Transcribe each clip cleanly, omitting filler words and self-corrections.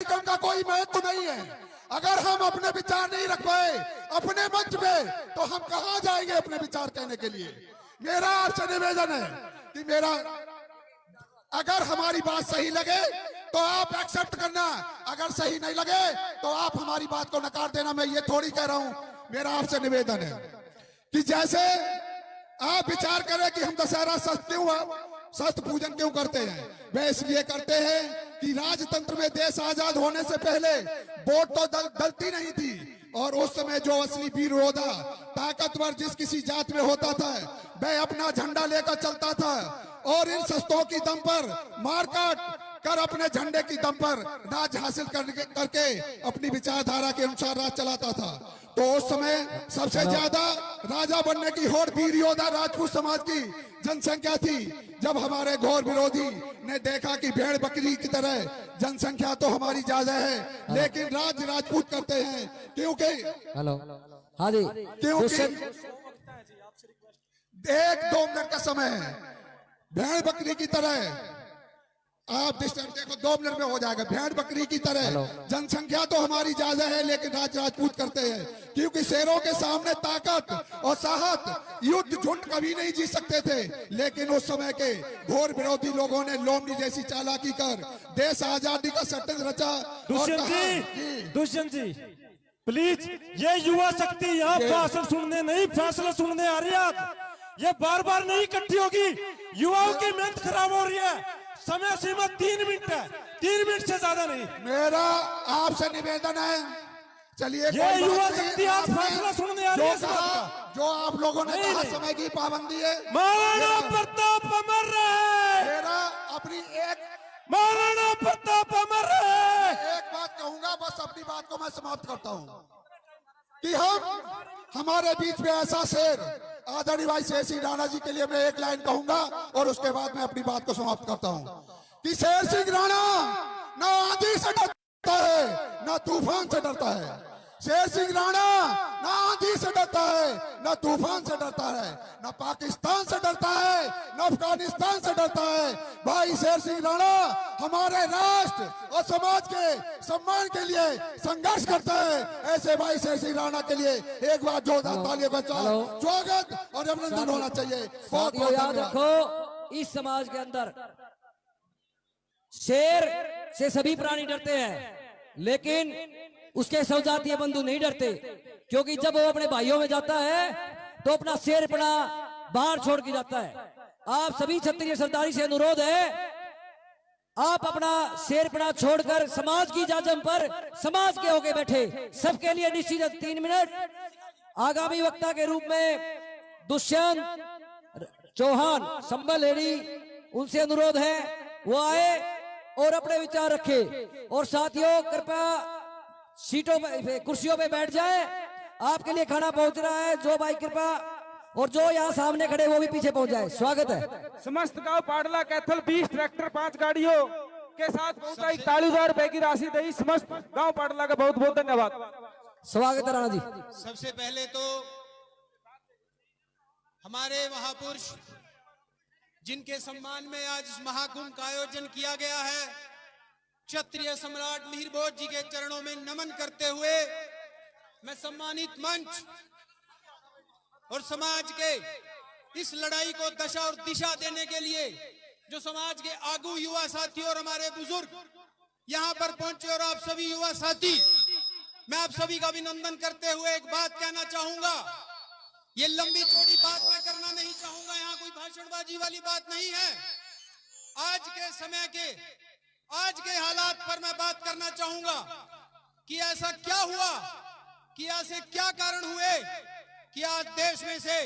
का कोई महत्व नहीं है। अगर हम अपने विचार नहीं रख पाए अपने मंच पे, तो हम कहां जाएंगे अपने विचार कहने के लिए। मेरा आपसे निवेदन है कि अगर हमारी बात सही लगे तो आप एक्सेप्ट करना, अगर सही नहीं लगे तो आप हमारी बात को नकार देना। मैं ये थोड़ी कह रहा हूं, मेरा आपसे निवेदन है कि जैसे आप विचार करें कि हम दशहरा शस्त्र पूजन क्यों करते हैं। वे इसलिए करते हैं कि राजतंत्र में देश आजाद होने से पहले वोट तो दलती नहीं थी, और उस समय जो असली वीर योद्धा ताकतवर जिस किसी जात में होता था वह अपना झंडा लेकर चलता था, और इन शस्त्रों की दम पर मारकाट कर अपने झंडे की दम पर राज हासिल करके अपनी विचारधारा के अनुसार राज चलाता था। तो उस समय सबसे ज्यादा राजा बनने की होड़ वीर योद्धा राजपूत समाज की जनसंख्या थी। जब हमारे घोर विरोधी ने देखा कि भेड़ बकरी की तरह जनसंख्या तो हमारी ज्यादा है लेकिन राज राजपूत करते हैं, क्योंकि हाँ जी, क्योंकि 1-2 मिनट का समय है। भेड़ बकरी की तरह आप डिस्टेंस देखो, 2 मिनट में हो जाएगा। भेड़ बकरी की तरह जनसंख्या तो हमारी ज्यादा है लेकिन राजपूत करते हैं, क्योंकि शेरों के सामने ताकत और साहस युद्ध झुंड कभी नहीं जीत सकते थे। लेकिन उस समय के घोर विरोधी लोगों ने लोमड़ी जैसी चालाकी कर देश आजादी का षड्यंत्र रचा। दुष्यंत जी प्लीज, ये युवा शक्ति यहाँ भाषण सुनने नहीं फैसला सुनने आ रही है। ये बार बार नहीं इकट्ठी होगी, युवाओं की मेहनत खराब हो रही है। समय सीमा 3 मिनट है, 3 मिनट से ज्यादा नहीं। मेरा आपसे निवेदन है, चलिए ये युवा शक्ति आज फैसला सुनने आ रही है। जो आप लोगों ने कहा समय की पाबंदी है, महाराणा प्रताप अमर रहे। मेरा अपनी महाराणा प्रताप अमर रहे। एक बात कहूंगा, बस अपनी बात को मैं समाप्त करता हूं कि हमारे बीच में ऐसा शेर आदरणीय भाई शेर सिंह राणा जी के लिए मैं एक लाइन कहूंगा और उसके बाद मैं अपनी बात को समाप्त करता हूं कि शेर सिंह राणा ना आंधी से डरता है ना तूफान से डरता है। शेर सिंह राणा ना आंधी से डरता है ना तूफान से डरता है, ना पाकिस्तान से डरता है ना अफगानिस्तान से डरता है। भाई शेर सिंह राणा हमारे राष्ट्र और समाज के सम्मान के लिए संघर्ष करता है। ऐसे भाई शेर सिंह राणा के लिए एक बार जोरदार तालियों का स्वागत और अभिनंदन होना चाहिए। बहुत बहुत याद रखो, इस समाज के अंदर शेर से सभी प्राणी डरते हैं लेकिन उसके सौजातीय बंधु नहीं डरते, क्योंकि जब वो अपने भाइयों में जाता है तो अपना शेरपना बाहर छोड़ के जाता है। आप सभी क्षत्रिय सरदारी से अनुरोध है, आप अपना शेरपना छोड़कर समाज की जाजम पर समाज के होके बैठे। सबके लिए निश्चित 3 मिनट। आगामी वक्ता के रूप में दुष्यंत चौहान संबल हेड़ी, उनसे अनुरोध है वो आए और अपने विचार रखे। और साथियों कृपया सीटों पे कुर्सियों पे बैठ जाए, आपके लिए खाना पहुंच रहा है। जो भाई कृपया, और जो यहाँ सामने खड़े वो भी पीछे पहुंच जाए। स्वागत है। समस्त गांव पाडला कैथल 20 ट्रैक्टर 5 गाड़ियों के साथ पहुंचा 41,000 रुपए की राशि दी। समस्त गांव पाडला का बहुत बहुत धन्यवाद। स्वागत है राणा जी। सबसे पहले तो हमारे महापुरुष जिनके सम्मान में आज इस महाकुंभ का आयोजन किया गया है, क्षत्रिय सम्राट मिहिर भोज जी के चरणों में नमन करते हुए मैं सम्मानित मंच और समाज के इस लड़ाई को दशा और दिशा देने के लिए जो समाज के आगू युवा साथी और हमारे बुजुर्ग यहां पर पहुंचे और आप सभी युवा साथी, मैं आप सभी का अभिनंदन करते हुए एक बात कहना चाहूंगा। ये लंबी चौड़ी बात मैं करना नहीं चाहूंगा, यहाँ कोई भाषणबाजी वाली बात नहीं है। आज के समय के आज के हालात पर मैं बात करना चाहूंगा कि ऐसा क्या हुआ, कि ऐसे क्या कारण हुए कि आज देश में से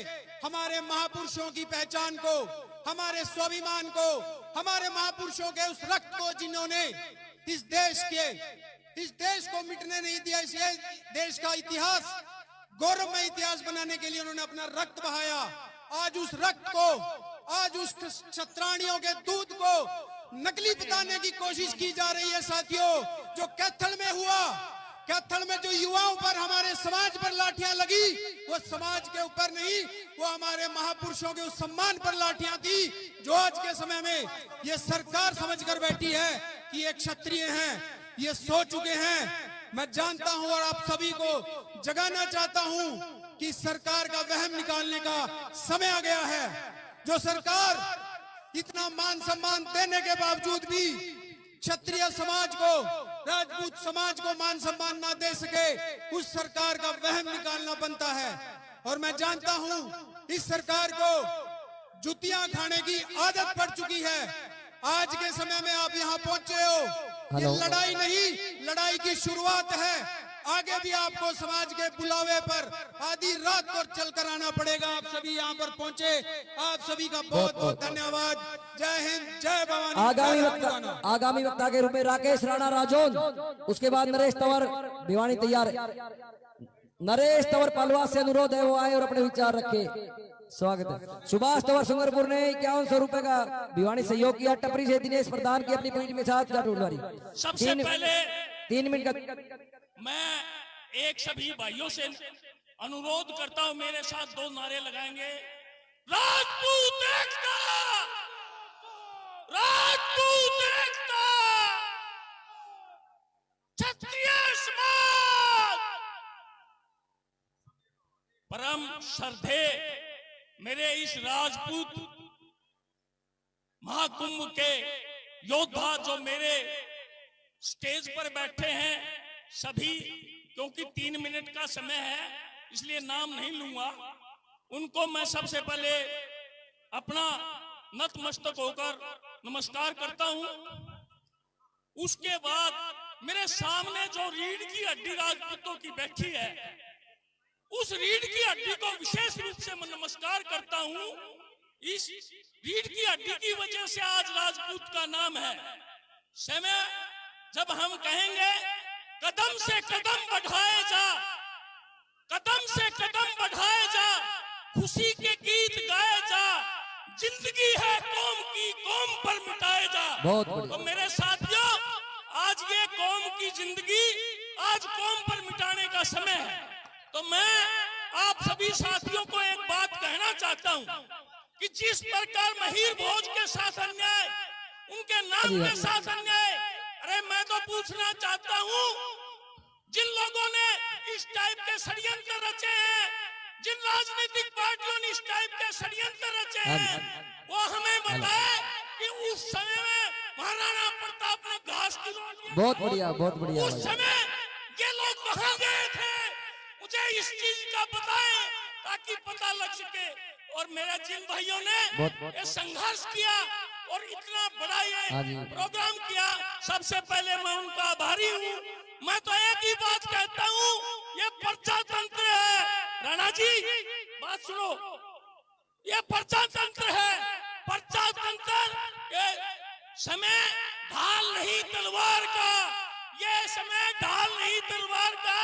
हमारे महापुरुषों की पहचान को, हमारे स्वाभिमान को, हमारे महापुरुषों के उस रक्त को जिन्होंने इस देश को मिटने नहीं दिया, इस देश का इतिहास गौरवमय इतिहास बनाने के लिए उन्होंने अपना रक्त बहाया। आज उस रक्त को, आज उस क्षत्राणियों के दूध को नकली बताने की कोशिश की जा रही है। साथियों, जो कैथल में हुआ, कैथल में जो युवाओं पर, हमारे समाज पर लाठियां लगी, वो समाज के ऊपर नहीं, वो हमारे महापुरुषों के उस सम्मान पर लाठियां थी जो आज के समय में ये सरकार समझकर बैठी है कि ये क्षत्रिय हैं, ये सो चुके हैं। मैं जानता हूं और आप सभी को जगाना चाहता हूं कि सरकार का वहम निकालने का समय आ गया है। जो सरकार इतना मान सम्मान देने के बावजूद भी क्षत्रिय समाज को, राजपूत समाज को मान सम्मान ना दे सके, उस सरकार का वहम निकालना बनता है। और मैं जानता हूं इस सरकार को जुतियां खाने की आदत पड़ चुकी है। आज के समय में आप यहाँ पहुंचे हो, ये लड़ाई नहीं, लड़ाई की शुरुआत है। आगे भी आपको समाज के बुलावे पर आधी रात को चलकर आना पड़ेगा। आप सभी यहाँ पर पहुंचे, आप सभी का बहुत बहुत धन्यवाद। जय हिंद, जय भवानी। आगामी वक्ता के रूप में राकेश राणा राजौन, उसके बाद नरेश तंवर भिवानी तैयार है। नरेश तंवर पालवा से अनुरोध है वो आए और अपने विचार रखे। स्वागत है। सुभाष तंवर सुंगरपुर ने 5100 रुपए का भिवानी सहयोग किया। टपरी से दिनेश प्रधान की अपनी पॉइंट में साथ जाटूलवारी। सबसे पहले 3 मिनट का मैं एक सभी भाइयों से अनुरोध करता हूं, मेरे साथ 2 नारे लगाएंगे। राजपूत एकता, राजपूत एकता, क्षत्रिय समाज। परम श्रद्धे मेरे इस राजपूत महाकुंभ के योद्धा जो मेरे स्टेज पर बैठे हैं सभी, क्योंकि 3 मिनट का समय है इसलिए नाम नहीं लूंगा, उनको मैं सबसे पहले अपना नतमस्तक होकर नमस्कार करता हूं। उसके बाद मेरे सामने जो रीढ़ की हड्डी राजपूतों की बैठी है, उस रीढ़ की हड्डी को विशेष रूप से मैं नमस्कार करता हूं। इस रीढ़ की हड्डी की वजह से आज राजपूत का नाम है। समय जब हम कहेंगे कदम से कदम बढ़ाए जा, कदम से कदम बढ़ाए जा, खुशी के गीत गाए जा, जिंदगी है कौम की, कौम पर मिटाए जा। तो मेरे साथियों, आज ये कौम की जिंदगी, आज कौम पर मिटाने का समय है। तो मैं आप सभी साथियों को एक बात कहना चाहता हूं कि जिस प्रकार महीर भोज के साथ अन्याय, उनके नाम के साथ अन्याय, अरे मैं तो पूछना चाहता हूं, जिन लोगों ने इस टाइप के षड्यंत्र रचे हैं, जिन राजनीतिक पार्टियों ने इस टाइप के षड्यंत्र रचे हैं, वो हमें बताए कि उस समय में महाराणा प्रताप ने घास की रोटियां, बहुत बढ़िया, बहुत बढ़िया। उस समय ये लोग कहां गए थे, मुझे इस चीज का बताएं ताकि पता लग सके। और मेरे जिन भाइयों ने ये संघर्ष किया और इतना बड़ा ये प्रोग्राम किया, सबसे पहले मैं उनका आभारी हूँ। मैं तो एक ही बात कहता हूँ, ये प्रजातंत्र है। राणा जी बात सुनो, ये प्रजातंत्र है। प्रजातंत्र के समय ढाल नहीं तलवार का, ये समय ढाल नहीं तलवार का,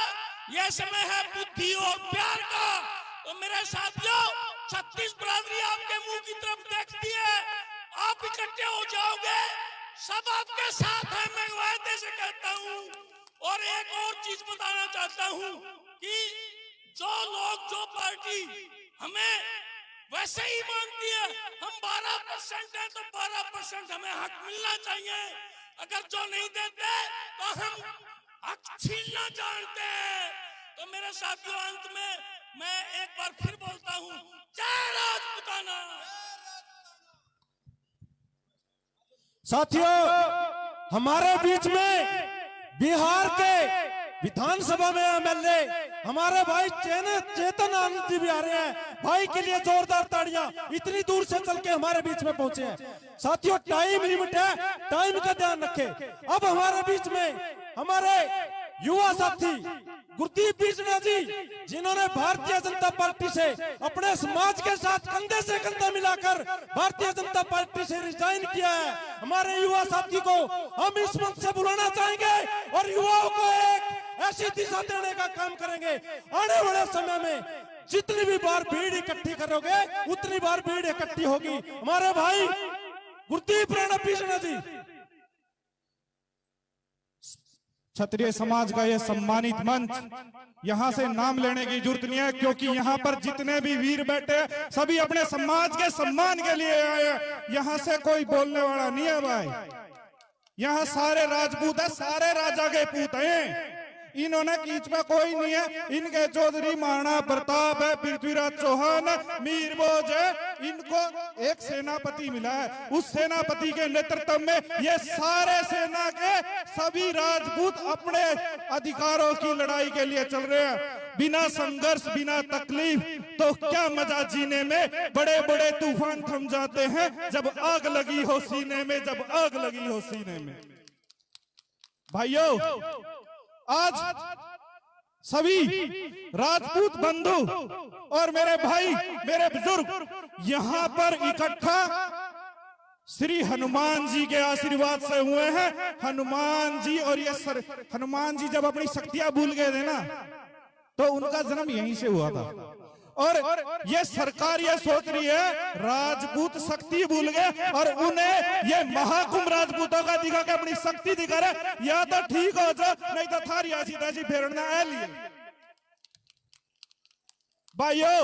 ये समय है बुद्धि और प्यार का। तो मेरे साथियों, 36 बरादरी आपके मुंह की तरफ देखती है, आप इकट्ठे हो जाओगे, सब आपके साथ है, मैं वायदे से कहता हूँ। और एक और चीज बताना चाहता हूँ कि जो लोग, जो पार्टी हमें वैसे ही मानती है, हम 12% है तो 12% हमें हक मिलना चाहिए। अगर जो नहीं देते तो हम हक छीनना जानते हैं। तो मेरे साथियों, अंत में मैं एक बार फिर बोलता हूँ, जय राजपूताना। साथियों, हमारे बीच में बिहार के विधानसभा में एमएलए हमारे भाई चेतन आनंद जी भी आ रहे हैं। भाई के लिए जोरदार ताड़ियां, इतनी दूर से चल के हमारे बीच में पहुंचे हैं। साथियों, टाइम लिमिट है, टाइम का ध्यान रखें। अब हमारे बीच में हमारे युवा साथी गुरदीप बीजना जी, जिन्होंने भारतीय जनता पार्टी से अपने समाज के साथ कंधे से कंधा मिलाकर भारतीय जनता पार्टी से रिजाइन किया है, हमारे युवा साथी को हम इस मंच से बुलाना चाहेंगे और युवाओं को एक ऐसी दिशा देने का काम करेंगे। आने वाले समय में जितनी भी बार भीड़ इकट्ठी करोगे, उतनी बार भीड़ इकट्ठी होगी। हमारे भाई गुरदीप राणा बीजना जी। क्षत्रिय समाज का यह सम्मानित मंच, यहाँ से नाम लेने की जरूरत नहीं है, क्योंकि यहाँ पर जितने भी वीर बैठे सभी अपने समाज के सम्मान के लिए आए हैं। यहाँ से कोई बोलने वाला नहीं है भाई, यहाँ सारे राजपूत है, सारे राजा के पूत हैं। इन्होंने कीच में कोई नहीं है। इनके चौधरी महाराणा प्रताप है, पृथ्वीराज चौहान है, मीर भोज है। इनको एक सेनापति मिला है, उस सेनापति के नेतृत्व में ये सारे सेना के सभी राजपूत अपने अधिकारों की लड़ाई के लिए चल रहे हैं, बिना संघर्ष, बिना तकलीफ। तो क्या मजा जीने में। बड़े बड़े तूफान थम जाते हैं जब आग लगी हो सीने में, जब आग लगी हो सीने में। भाइयों, आज सभी राजपूत बंधु और मेरे भाई, मेरे बुजुर्ग यहां पर इकट्ठा श्री हनुमान जी के आशीर्वाद से हुए हैं। हनुमान जी और ये हनुमान जी जब अपनी शक्तियां भूल गए थे ना, तो उनका जन्म यहीं से हुआ था। और ये सरकार ये सोच रही है राजपूत शक्ति भूल गए और उन्हें ये महाकुंभ राजपूतों का दिखा के अपनी शक्ति दिखा रहे। या तो ठीक हो जाओ, नहीं तो थारी ऐसी तैसी फेरना है लिए। भाइयों,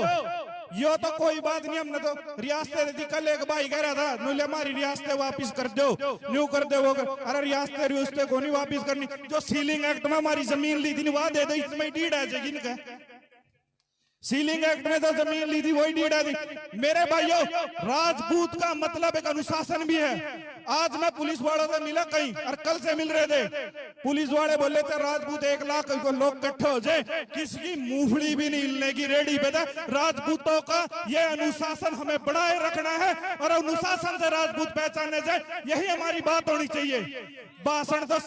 यो तो कोई बात नहीं। हमने तो रियासतें दी। कल एक भाई कह रहा था नुले हमारी रियासतें वापिस कर दो, न्यू कर दो, वो कर। अरे रियासतें रियासतें को नहीं वापिस करनी। जो सीलिंग एक्ट में हमारी जमीन ली थी वहां दे दो, इसमें डीड आ जाएगी इनका। सीलिंग एक्ट में तो जमीन ली थी वही डीड आ गई। मेरे भाइयों, राजपूत का मतलब एक अनुशासन भी है। आज मैं पुलिस वालों से मिला कहीं, और कल से मिल रहे थे। पुलिस वाले बोले थे राजपूत 1 लाख को लोग इकट्ठे हो जाए, किसी मूंगफली भी नहीं हिलने की रेडी पे था। राजपूतों का ये अनुशासन हमें बढ़ाए रखना है और अनुशासन से राजपूत पहचाने जाए, यही हमारी बात होनी चाहिए। भाषण तो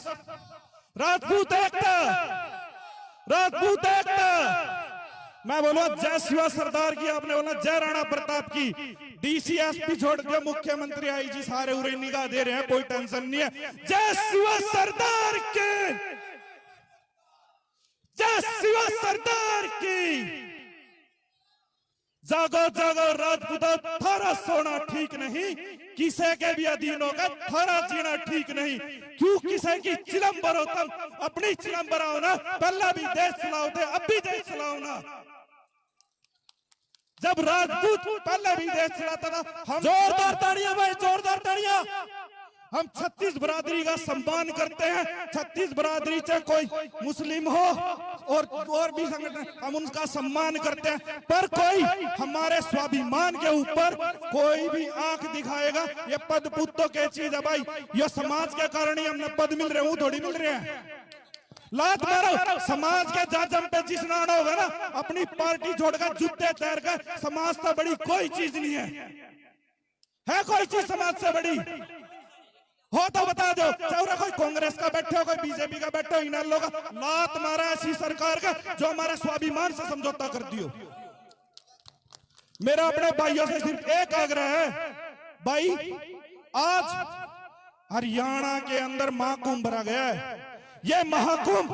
राजपूत एकता, राजपूत एकता। मैं बोलूं जय शिवा सरदार की, आपने बोला जय राणा प्रताप की। डीसीएसपी छोड़ के मुख्यमंत्री आईजी सारे उरे निगाह दे रहे हैं, कोई टेंशन नहीं है। जय शिवा सरदार की, जय शिवा सरदार की। जागो जागो राजपूतों, थारा सोना ठीक नहीं, किसे के भी अधीन होगा, थारा जीना ठीक नहीं। क्यों किसे की चिलम्बर हो तुम, अपनी चिलम्बर आओ ना। पहला भी देश चलाओ थे, अब भी देश चलाओ ना। जब राजपूत पहले भी देश चलाता था, हम जोरदार ताड़ियां भाई, जोरदार ताड़ियां। हम 36 बरादरी का सम्मान करते हैं। 36 बरादरी चाहे कोई मुस्लिम हो और भी संगठन, हम उनका सम्मान करते हैं। पर कोई हमारे स्वाभिमान के ऊपर कोई भी आंख दिखाएगा, ये पद पुत्तों के चीज है भाई। ये समाज के कारण ही हमने पद मिल रहे, वो थोड़ी मिल रहे हैं। लात मारो समाज के जाजम पे जिस नाना होगा ना, अपनी पार्टी छोड़कर जूते तैर कर। समाज तो बड़ी कोई चीज नहीं है कोई चीज समाज से बड़ी हो तो बता दो। चाहे कोई कांग्रेस का बैठे हो, कोई बीजेपी का बैठे हो, इन लोग लात मारा ऐसी सरकार का जो हमारे स्वाभिमान से समझौता कर दियो। मेरा अपने भाइयों से सिर्फ एक आग्रह है, भाई आज हरियाणा के अंदर महाकुंभ भरा गया है। ये महाकुंभ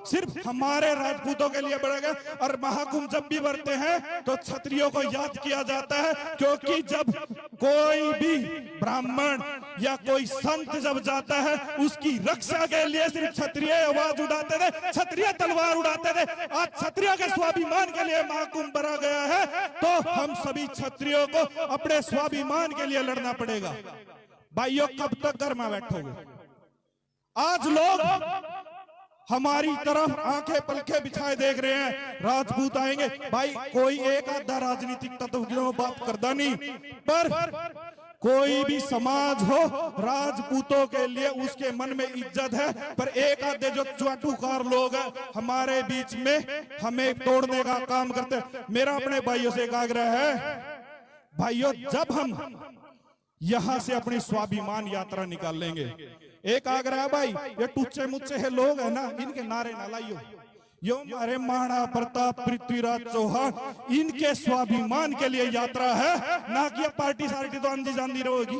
सिर्फ हमारे राजपूतों के लिए बढ़ा गया। और महाकुंभ जब भी बढ़ते हैं तो क्षत्रियों को याद किया जाता है, क्योंकि जब कोई भी ब्राह्मण या कोई संत जब जाता है, उसकी रक्षा के लिए सिर्फ क्षत्रिय आवाज उठाते थे, क्षत्रिय तलवार उड़ाते थे। आज क्षत्रियों के स्वाभिमान के लिए महाकुंभ भरा गया है, तो हम सभी क्षत्रियों को अपने स्वाभिमान के लिए लड़ना पड़ेगा। भाइयों, कब तक घर में बैठोगे? आज लोग हमारी तरफ आंखें पलके बिछाए देख रहे हैं, राजपूत आएंगे। भाई कोई एक आधा राजनीतिक तत्व की बात करता नहीं, पर कोई भी समाज हो, राजपूतों के लिए उसके मन में इज्जत है। पर एक आधे जो चाटुकार लोग हैं हमारे बीच में, हमें तोड़ने का काम करते हैं। मेरा अपने भाइयों से एक आग्रह है, भाइयों जब हम यहां से अपनी स्वाभिमान यात्रा निकाल लेंगे, एक आग्रह है भाई, ये टुच्चे मुच्चे है लोग है ना, इनके नारे ना लाइयो। यो हमारे महाराणा प्रताप, पृथ्वीराज चौहान, इनके स्वाभिमान के लिए यात्रा है, ना कि पार्टी सार्टी तो आंधी जांधी रहेगी।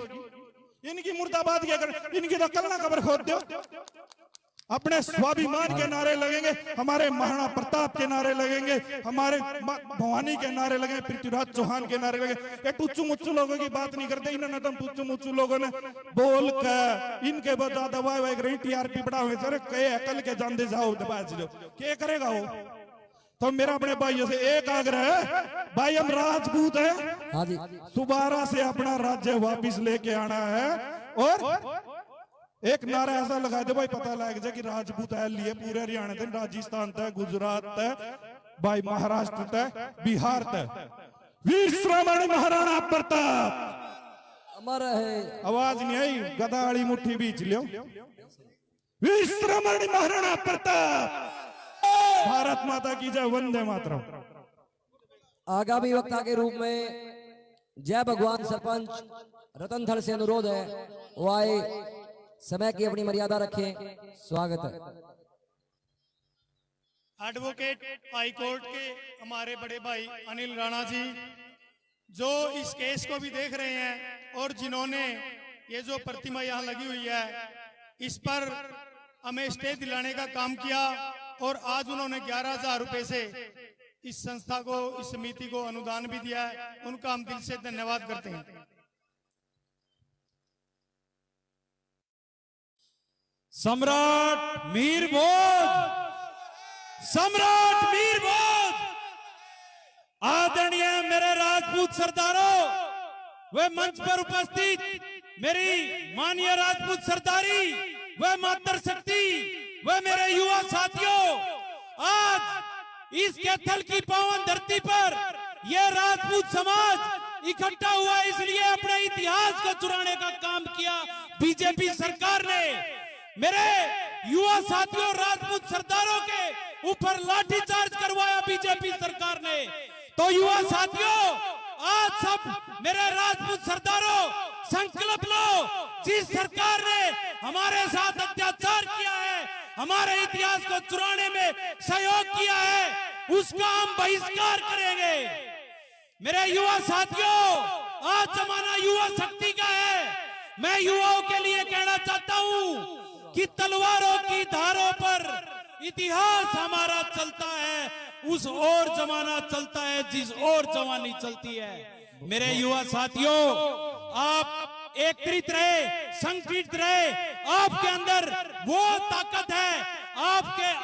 इनकी मुर्दाबाद क्या कर, इनकी तो कल ना खबर खोद दो। अपने स्वाभिमान के नारे लगेंगे, हमारे महाराणा प्रताप के नारे लगेंगे, हमारे भवानी के नारे लगेंगे, पृथ्वीराज चौहान के नारे लगेंगे। ये टुच्चू मुच्चू लोगों की बात नहीं करते, इन्होंने तो टुच्चू मुच्चू लोगों ने बोल कर इनके बता दबाए रही टीआरपी बढ़ावे। अरे कहे कल के जानते जाओ दबा जो क्या करेगा वो। तो मेरा अपने भाइयों से एक आग्रह है, भाई हम राजपूत हैं, दोबारा से अपना राज्य वापिस लेके आना है। और एक नारा ऐसा लगा दे भाई पता लग जाए कि राजपूत है लिए पूरे हरियाणा तक, राजस्थान तक, गुजरात तक, भाई महाराष्ट्र तक, बिहार तक। वीर शिरोमणि महाराणा प्रताप। अमर है। आवाज नहीं आई, गदाड़ी मुट्ठी बीच लियो। वीर शिरोमणि महाराणा प्रताप। भारत माता की जय, वंदे मातरम। आगामी वक्ता के रूप में जय भगवान सरपंच रतनथल से अनुरोध है वो आए, समय की अपनी मर्यादा रखें। स्वागत है। एडवोकेट हाई कोर्ट के हमारे बड़े भाई अनिल राणा जी, जो इस केस को भी देख रहे हैं और जिन्होंने ये जो प्रतिमा यहाँ लगी हुई है इस पर हमें स्टे दिलाने का काम किया, और आज उन्होंने 11,000 रुपए से इस संस्था को, इस समिति को अनुदान भी दिया है। उनका हम दिल से धन्यवाद करते हैं। सम्राट मीर भोज, सम्राट मीर भोज, आदरणीय मेरे राजपूत सरदारों, वे मंच पर उपस्थित मेरी माननीय राजपूत सरदारी, वे मातृ शक्ति, वे मेरे युवा साथियों, आज इस कैथल की पावन धरती पर यह राजपूत समाज इकट्ठा हुआ, इसलिए अपने इतिहास को चुराने का काम किया बीजेपी सरकार ने। मेरे युवा साथियों, राजपूत सरदारों के ऊपर लाठीचार्ज करवाया बीजेपी सरकार ने। तो युवा साथियों, आज सब मेरे राजपूत सरदारों संकल्प लो, जिस सरकार ने हमारे साथ अत्याचार किया है, हमारे इतिहास को चुराने में सहयोग किया है, उसका हम बहिष्कार करेंगे। मेरे युवा साथियों, आज जमाना युवा शक्ति का है। मैं युवाओं के लिए कहना चाहता हूं कि तलवारों की धारों पर इतिहास हमारा चलता है, उस और जमाना चलता है जिस और जवानी चलती है। मेरे युवा साथियों, आप एकत्रित रहे, संगठित रहे, आपके अंदर वो ताकत है।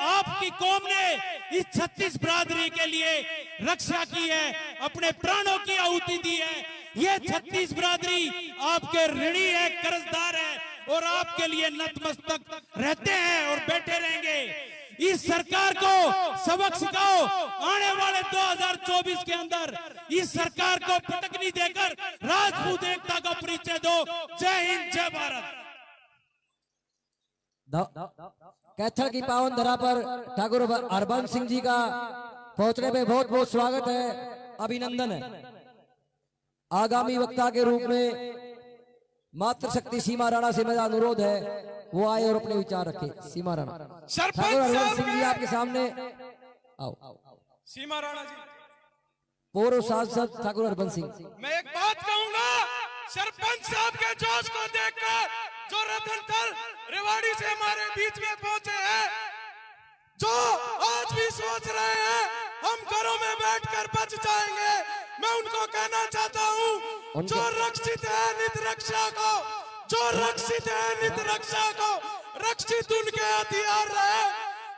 आपकी कौम ने इस 36 बिरादरी के लिए रक्षा की है, अपने प्राणों की आहुति दी है। ये 36 बिरादरी आपके ऋणी है, कर्जदार है, और आपके लिए नतमस्तक रहते हैं और बैठे रहेंगे। इस सरकार को सबक सिखाओ, आने वाले 2024 के अंदर इस सरकार को पटकनी देकर राजपूत एकता का परिचय दो। जय हिंद, जय भारत। कैथल की पावन धरा पर ठाकुर हरबंस सिंह जी का पहुंचने पे बहुत बहुत स्वागत है, अभिनंदन है। आगामी वक्ता के रूप में मातृ शक्ति सीमा राणा से मेरा अनुरोध है वो आए और अपने विचार रखे। सीमा राणा, ठाकुर हरबंस सिंह जी आपके सामने आओ। सीमा राणा जी, पूर्व सांसद ठाकुर हरबंस सिंह। मैं एक बात कहूंगा, सरपंच साहब के जोश को देखकर जो रतनथल रेवाड़ी से हमारे बीच में पहुंचे हैं, जो आज भी सोच रहे हैं हम घरों में बैठकर बच जाएंगे, मैं उनको कहना चाहता हूं, जो रक्षित है नित रक्षा को, जो रक्षित है नित रक्षा को, रक्षित उनके हथियार रहे।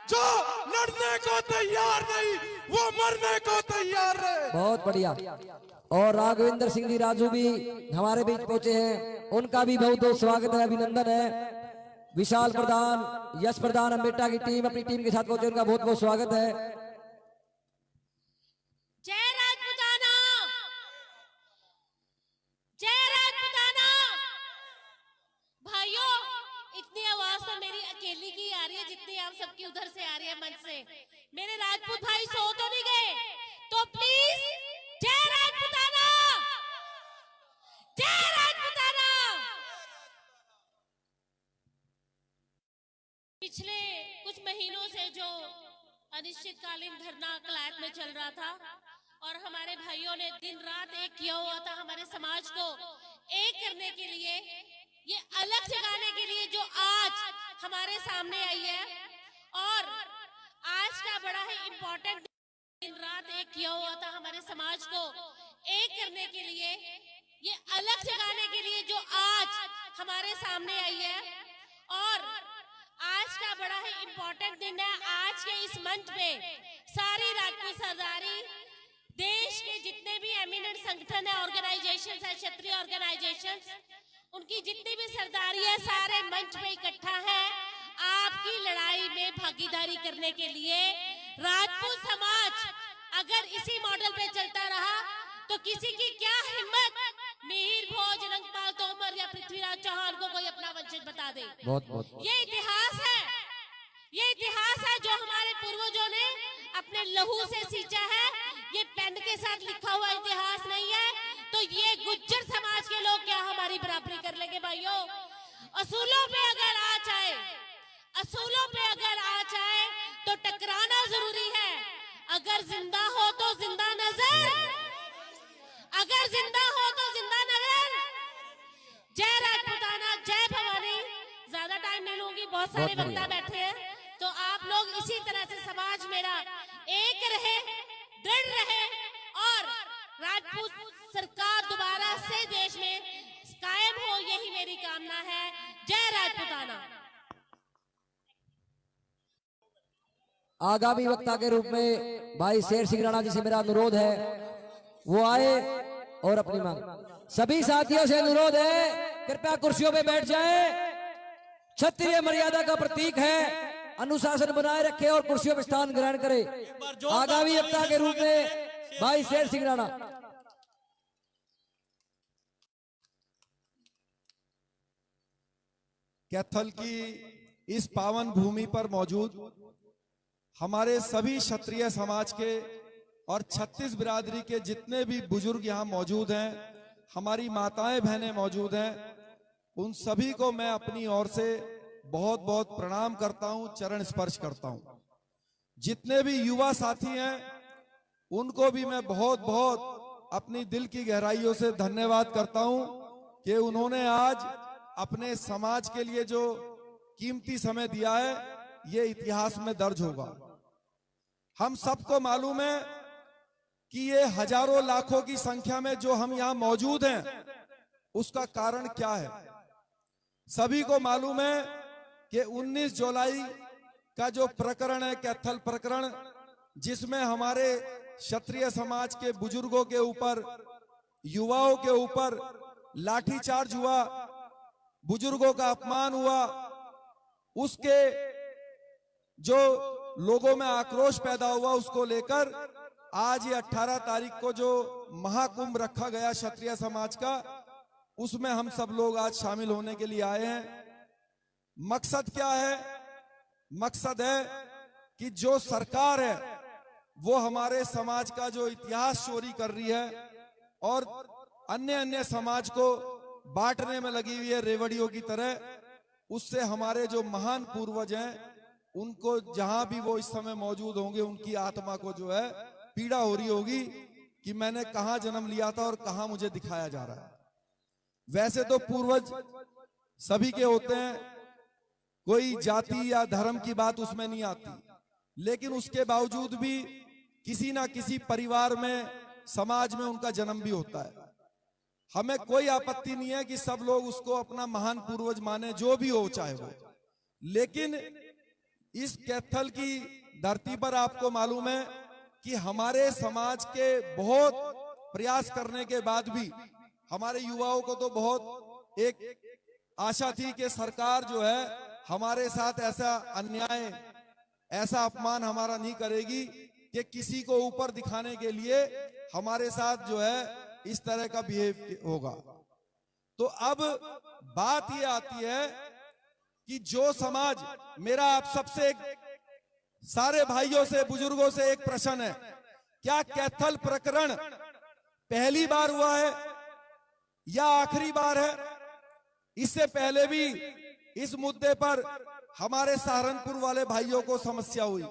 जो लड़ने को तैयार नहीं, वो मरने को तैयार रहे। बहुत बढ़िया। और राघवेंद्र सिंह जी राजू भी हमारे बीच पहुंचे हैं, उनका भी बहुत बहुत स्वागत है, अभिनंदन है। विशाल प्रधान, यश प्रधान, अम्बेटा की टीम अपनी टीम के साथ पहुंचे, उनका बहुत बहुत स्वागत है। जय राजपूताना, जय राजपूताना। भाइयों, इतनी आवाज तो मेरी अकेली की आ रही है जितनी आप सबकी उधर से आ रही है मंच से। मेरे राजपूत भाई सो तो नहीं गए? तो प्लीज जय राजपूताना, जय राजपूताना। पिछले कुछ महीनों से जो अनिश्चितकालीन धरना कलायत में चल रहा था और हमारे भाइयों ने दिन रात एक किया हुआ था हमारे समाज को एक करने के लिए, ये अलग जगाने के लिए, जो आज हमारे सामने आई है। और आज का बड़ा ही इम्पोर्टेंट, दिन रात एक किया हुआ था हमारे समाज को एक करने के लिए, ये अलग जगाने के लिए, जो आज हमारे सामने आई है। और आज का बड़ा ही इम्पोर्टेंट दिन है। आज के इस मंच पे सारी राजपूत सरदारी, देश के जितने भी एमिनेंट संगठन है, ऑर्गेनाइजेशंस है, क्षेत्रीय ऑर्गेनाइजेशंस, उनकी जितनी भी सरदारी है सारे मंच पे इकट्ठा है आपकी लड़ाई में भागीदारी करने के लिए। राजपूत समाज अगर इसी मॉडल पे चलता रहा तो किसी की क्या हिम्मत मिहिर भोज, रंगपाल तोमर या पृथ्वीराज चौहान को कोई अपना वंशज बता दे। बहुत ये इतिहास है, ये इतिहास है जो हमारे पूर्वजों ने अपने लहू से सींचा है। ये पेन के साथ लिखा हुआ इतिहास नहीं है। तो ये गुज्जर समाज के लोग क्या हमारी बराबरी कर लेंगे भाइयों? असूलों पे अगर आ जाए, असूलों पे अगर आ जाए तो टकराना जरूरी है। अगर जिंदा हो तो जिंदा नजर, अगर जिंदा हो तो जिंदा नजर। जय राजपूताना, जय भवानी। ज्यादा टाइम नहीं लूंगी, बहुत सारे वक्ता बैठे हैं, तो आप लोग इसी तरह से समाज मेरा एक रहे, दृढ़ रहे और राजपूत सरकार दोबारा से देश में कायम हो, यही मेरी कामना है। जय राजपूताना। आगामी वक्ता के रूप में भाई शेर सिंह राणा जी से मेरा अनुरोध है वो आए और अपनी मांग। सभी साथियों से अनुरोध है कृपया कुर्सियों पे बैठ जाएं। क्षत्रिय मर्यादा का प्रतीक है, अनुशासन बनाए रखे और कुर्सियों पर स्थान ग्रहण करे। आगामी वक्ता के रूप में भाई शेर सिंह राणा। कैथल की इस पावन भूमि पर मौजूद हमारे सभी क्षत्रिय समाज के और 36 बिरादरी के जितने भी बुजुर्ग यहाँ मौजूद हैं, हमारी माताएं बहनें मौजूद हैं, उन सभी को मैं अपनी ओर से बहुत बहुत प्रणाम करता हूं, चरण स्पर्श करता हूं। जितने भी युवा साथी हैं उनको भी मैं बहुत बहुत अपनी दिल की गहराइयों से धन्यवाद करता हूं कि उन्होंने आज अपने समाज के लिए जो कीमती समय दिया है ये इतिहास में दर्ज होगा। हम सबको मालूम है कि ये हजारों लाखों की संख्या में जो हम यहाँ मौजूद हैं उसका कारण क्या है। सभी को मालूम है कि 19 जुलाई का जो प्रकरण है कैथल प्रकरण, जिसमें हमारे क्षत्रिय समाज के बुजुर्गों के ऊपर, युवाओं के ऊपर लाठीचार्ज हुआ, बुजुर्गों का अपमान हुआ, उसके जो लोगों में आक्रोश पैदा हुआ उसको लेकर आज ये 18 तारीख को जो महाकुंभ रखा गया क्षत्रिय समाज का, उसमें हम सब लोग आज शामिल होने के लिए आए हैं। मकसद क्या है? मकसद है कि जो सरकार है वो हमारे समाज का जो इतिहास चोरी कर रही है और अन्य अन्य समाज को बांटने में लगी हुई है रेवड़ियों की तरह, उससे हमारे जो महान पूर्वज हैं उनको जहां भी वो इस समय मौजूद होंगे उनकी आत्मा को जो है पीड़ा हो रही होगी कि मैंने कहां जन्म लिया था और कहां मुझे दिखाया जा रहा है। वैसे तो पूर्वज सभी के होते हैं, कोई जाति या धर्म की बात उसमें नहीं आती, लेकिन उसके बावजूद भी किसी ना किसी परिवार में, समाज में उनका जन्म भी होता है। हमें कोई आपत्ति नहीं है कि सब लोग उसको अपना महान पूर्वज माने, जो भी हो चाहे वो, लेकिन इस कैथल की धरती पर आपको मालूम है कि हमारे समाज के बहुत प्रयास करने के बाद भी हमारे युवाओं को तो बहुत एक आशा थी कि सरकार जो है हमारे साथ ऐसा अन्याय, ऐसा अपमान हमारा नहीं करेगी कि किसी को ऊपर दिखाने के लिए हमारे साथ जो है इस तरह का बिहेव होगा। तो अब बात ये आती है कि जो समाज, मेरा आप सबसे, सारे भाइयों से, बुजुर्गों से एक प्रश्न है, क्या कैथल प्रकरण पहली बार हुआ है या आखिरी बार है? इससे पहले भी इस मुद्दे पर हमारे सहारनपुर वाले भाइयों को समस्या हुई,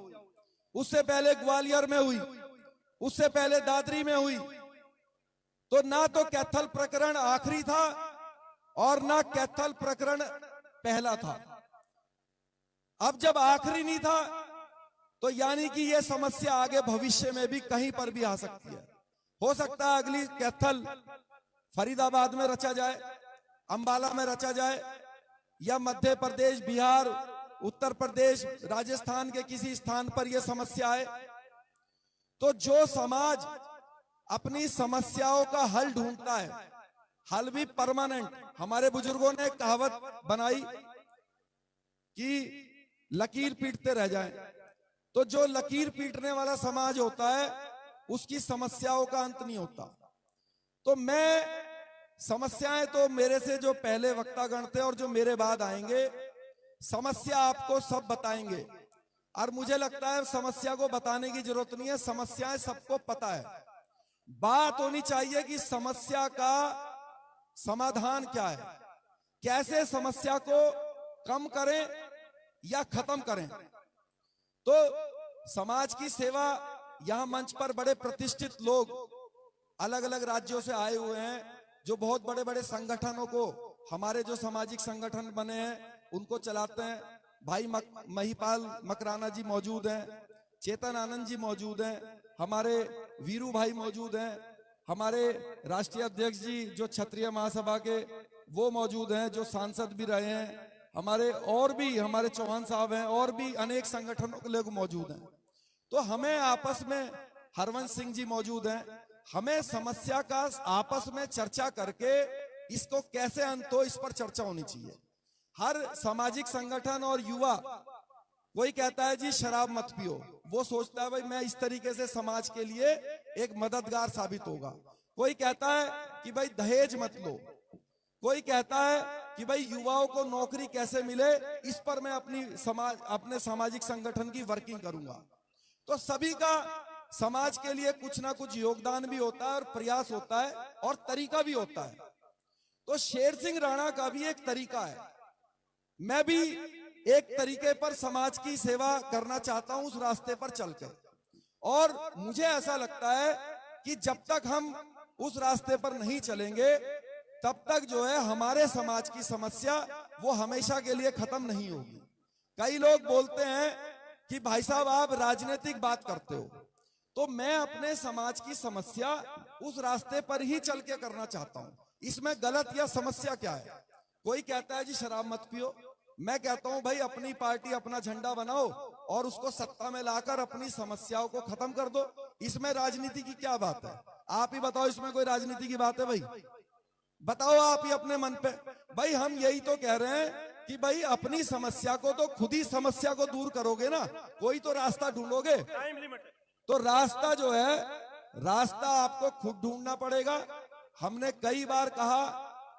उससे पहले ग्वालियर में हुई, उससे पहले दादरी में हुई। तो ना तो कैथल प्रकरण आखिरी था और ना कैथल प्रकरण पहला था। अब जब आखिरी नहीं था तो यानी कि यह समस्या आगे भविष्य में भी कहीं पर भी आ सकती है। हो सकता है अगली कैथल फरीदाबाद में रचा जाए, अंबाला में रचा जाए, या मध्य प्रदेश, बिहार, उत्तर प्रदेश, राजस्थान के किसी स्थान पर यह समस्या है। तो जो समाज अपनी समस्याओं का हल ढूंढता है, हल भी परमानेंट। हमारे बुजुर्गों ने एक कहावत बनाई कि लकीर पीटते रह जाएं। तो जो लकीर पीटने वाला समाज होता है उसकी समस्याओं का अंत नहीं होता। तो मैं समस्याएं तो मेरे से जो पहले वक्तागण थे और जो मेरे बाद आएंगे समस्या आपको सब बताएंगे, और मुझे लगता है समस्या को बताने की जरूरत नहीं है, समस्याएं सबको पता है। बात होनी चाहिए कि समस्या का समाधान क्या है, कैसे समस्या को कम करें या खत्म करें। तो समाज की सेवा, यहां मंच पर बड़े प्रतिष्ठित लोग अलग अलग राज्यों से आए हुए हैं, जो बहुत बड़े बड़े संगठनों को, हमारे जो सामाजिक संगठन बने हैं उनको चलाते हैं। भाई महिपाल मकराना जी मौजूद हैं, चेतन आनंद जी मौजूद हैं, हमारे वीरू भाई मौजूद हैं, हमारे राष्ट्रीय अध्यक्ष जी जो क्षत्रिय महासभा के वो मौजूद हैं, जो सांसद भी रहे हैं, हमारे और भी हमारे चौहान साहब हैं, और भी अनेक संगठनों के लोग मौजूद हैं। तो हमें आपस में, हरवंश सिंह जी मौजूद हैं, हमें समस्या का आपस में चर्चा करके इसको कैसे अंत हो, इस पर चर्चा होनी चाहिए। हर सामाजिक संगठन और युवा, कोई कहता है जी शराब मत पियो, वो सोचता है भाई मैं इस तरीके से समाज के लिए एक मददगार साबित होगा। कोई कहता है कि भाई दहेज मत लो, कोई कहता है कि भाई युवाओं को नौकरी कैसे मिले, इस पर मैं अपने सामाजिक संगठन की वर्किंग करूंगा। तो सभी का समाज के लिए कुछ ना कुछ योगदान भी होता है और प्रयास होता है और तरीका भी होता है। तो शेर सिंह राणा का भी एक तरीका है, मैं भी एक तरीके पर समाज की सेवा करना चाहता हूं उस रास्ते पर चलकर। और मुझे ऐसा लगता है कि जब तक हम उस रास्ते पर नहीं चलेंगे तब तक जो है हमारे समाज की समस्या वो हमेशा के लिए खत्म नहीं होगी। कई लोग बोलते हैं कि भाई साहब आप राजनीतिक बात करते हो, तो मैं अपने समाज की समस्या उस रास्ते पर ही चल के करना चाहता हूं। इसमें गलत या समस्या क्या है? कोई कहता है जी शराब मत पियो, मैं कहता हूं भाई अपनी पार्टी अपना झंडा बनाओ और उसको सत्ता में लाकर अपनी समस्याओं को खत्म कर दो। इसमें राजनीति की क्या बात है? आप ही बताओ, इसमें कोई राजनीति की बात है भाई? बताओ आप ही अपने मन पे। भाई हम यही तो कह रहे हैं कि भाई अपनी समस्या को तो खुद ही समस्या को दूर करोगे ना, कोई तो रास्ता ढूंढोगे। तो रास्ता जो है, रास्ता आपको खुद ढूंढना पड़ेगा। हमने कई बार कहा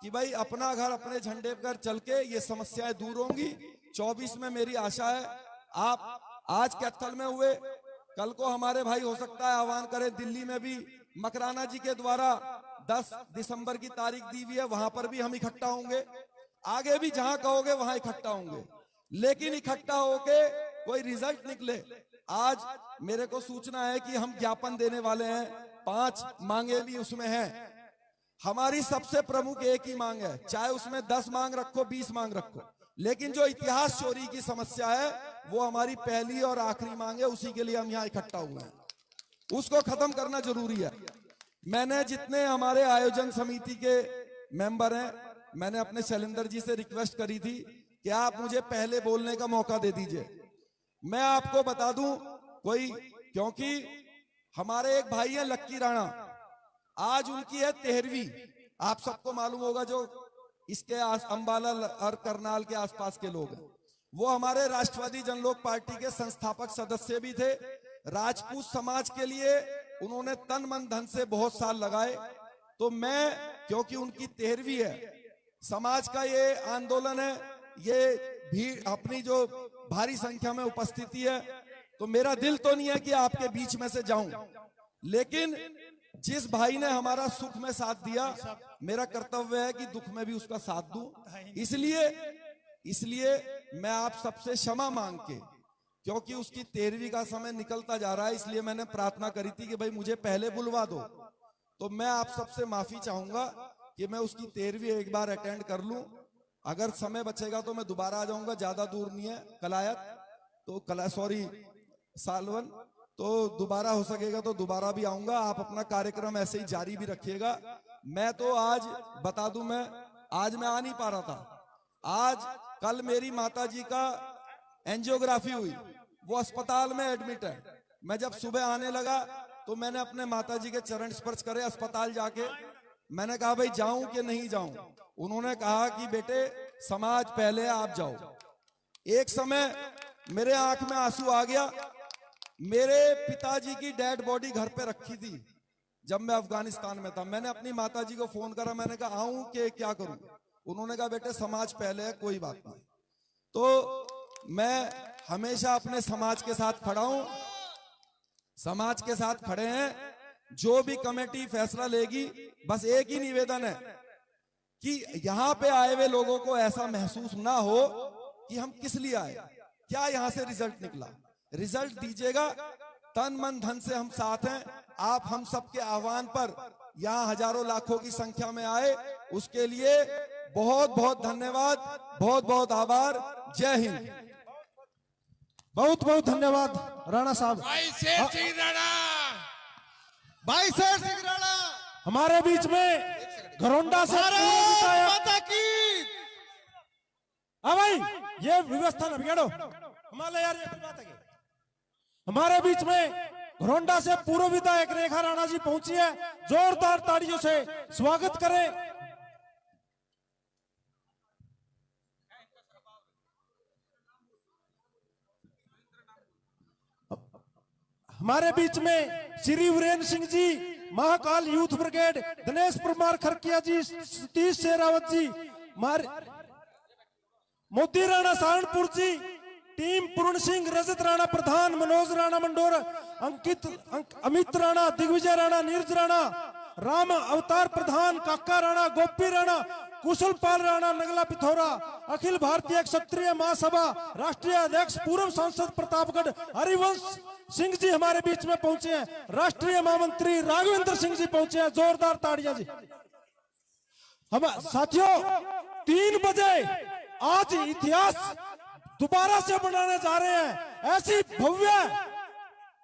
कि भाई अपना घर अपने झंडे पर चल के ये समस्याएं दूर होंगी। 24 में मेरी आशा है, आप आज कैथल में हुए, कल को हमारे भाई हो सकता है आह्वान करें, दिल्ली में भी मकराना जी के द्वारा 10 दिसंबर की तारीख दी हुई है, वहां पर भी हम इकट्ठा होंगे। आगे भी जहां कहोगे वहां इकट्ठा होंगे, लेकिन इकट्ठा होके कोई रिजल्ट निकले। आज मेरे को सूचना है कि हम ज्ञापन देने वाले हैं, 5 मांगे भी उसमें हैं। हमारी सबसे प्रमुख एक ही मांग है, चाहे उसमें 10 मांग रखो, 20 मांग रखो, लेकिन जो इतिहास चोरी की समस्या है वो हमारी पहली और आखिरी मांग है। उसी के लिए हम यहाँ इकट्ठा हुए हैं, उसको खत्म करना जरूरी है। मैंने जितने हमारे आयोजन समिति के मेंबर हैं, मैंने अपने शैलेंद्र जी से रिक्वेस्ट करी थी कि आप मुझे पहले बोलने का मौका दे दीजिए। मैं आपको बता दूं, क्योंकि हमारे एक भाई हैं लक्की राणा, आज उनकी है 13वीं। आप सबको मालूम होगा, जो इसके अंबाला और करनाल के आसपास के लोग हैं, वो हमारे राष्ट्रवादी जनलोक पार्टी के संस्थापक सदस्य भी थे। राजपूत समाज के लिए उन्होंने तन मन धन से बहुत साल लगाए। तो मैं, क्योंकि उनकी 13वीं है, समाज का ये आंदोलन है, ये भीड़ अपनी जो भारी संख्या में उपस्थिति है, तो मेरा दिल तो नहीं है कि आपके बीच में से जाऊं, लेकिन जिस भाई ने हमारा सुख में साथ दिया, मेरा कर्तव्य है कि दुख में भी उसका साथ दूं। इसलिए मैं आप सबसे क्षमा मांग के, क्योंकि उसकी 13वीं का समय निकलता जा रहा है, इसलिए मैंने प्रार्थना करी थी कि भाई मुझे पहले बुलवा दो। तो मैं आप सबसे माफी चाहूंगा कि मैं उसकी 13वीं एक बार अटेंड कर लूं। अगर समय बचेगा तो मैं दोबारा आ जाऊंगा, ज्यादा दूर नहीं है कलायत, तो सॉरी सालवन, तो दोबारा हो सकेगा तो दोबारा भी आऊंगा। आप अपना कार्यक्रम ऐसे ही जारी भी रखिएगा। मैं तो आज बता दूं, आज मैं आ नहीं पा रहा था। कल मेरी माता जी का एंजियोग्राफी हुई, वो अस्पताल में एडमिट है। मैं जब सुबह आने लगा तो मैंने अपने माता जी के चरण स्पर्श करे अस्पताल जाके। मैंने कहा भाई जाऊं कि नहीं जाऊं? उन्होंने कहा कि बेटे समाज पहले, आप जाओ। एक समय मेरे आंख में आंसू आ गया। मेरे पिताजी की डेड बॉडी घर पे रखी थी जब मैं अफगानिस्तान में था। मैंने अपनी माताजी को फोन करा, मैंने कहा आऊं कि क्या करूं? उन्होंने कहा बेटे समाज पहले है, कोई बात नहीं। तो मैं हमेशा अपने समाज के साथ खड़ा हूं, समाज के साथ खड़े हैं। जो भी कमेटी फैसला लेगी, बस एक ही निवेदन है कि यहां पे आए हुए लोगों को ऐसा महसूस ना हो कि हम किस लिए आए, क्या यहां से रिजल्ट निकला। रिजल्ट दीजिएगा, तन मन धन से हम साथ हैं। आप हम सबके आह्वान पर यहां हजारों लाखों की संख्या में आए, उसके लिए बहुत बहुत धन्यवाद, बहुत बहुत आभार। जय हिंद। बहुत बहुत धन्यवाद राणा साहब। भाई शेर सिंह राणा, भाई शेर सिंह राणा हमारे बीच में घरोंडा से माता की। हाँ भाई, ये व्यवस्था न बिगाड़ो हमारे यार, ये कोई बात है क्या? हमारे बीच में घरोंडा से पूर्व विधायक रेखा राणा जी पहुंची है, जोरदार ताड़ियों से स्वागत करें। हमारे बीच में श्री वीरेंद्र सिंह जी, महाकाल यूथ ब्रिगेड, दिनेश परमार खरकिया जी, सतीश शेरावत जी, मोती राणा सहारनपुर जी, टीम पूर्ण सिंह, रजत राणा प्रधान, मनोज राणा मंडोर, अमित राणा, दिग्विजय राणा, नीरज राणा, राम अवतार प्रधान, काका राणा, गोपी राणा, कुशल पाल राणा, नगला पिथौरा, अखिल भारतीय क्षत्रिय महासभा राष्ट्रीय अध्यक्ष, पूर्व सांसद प्रतापगढ़ हरिवंश सिंह जी हमारे बीच में पहुंचे हैं। राष्ट्रीय महामंत्री राघवेंद्र सिंह जी पहुंचे हैं, जोरदार ताड़ियां जी। हम साथियों 3 बजे आज इतिहास दोबारा से बनाने जा रहे हैं। ऐसी भव्य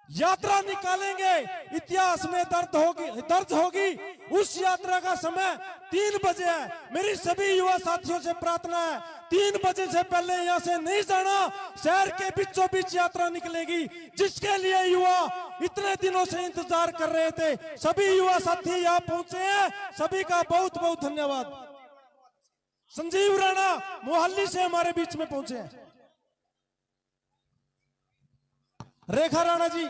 यात्रा निकालेंगे, इतिहास में दर्ज होगी। उस यात्रा का समय 3 बजे है। मेरी सभी युवा साथियों से प्रार्थना है, 3 बजे से पहले यहां से नहीं जाना। शहर के बीचों बीच यात्रा निकलेगी, जिसके लिए युवा इतने दिनों से इंतजार कर रहे थे। सभी युवा साथी यहाँ पहुंचे हैं, सभी का बहुत बहुत धन्यवाद। संजीव राणा मोहाली से हमारे बीच में पहुंचे हैं। रेखा राणा जी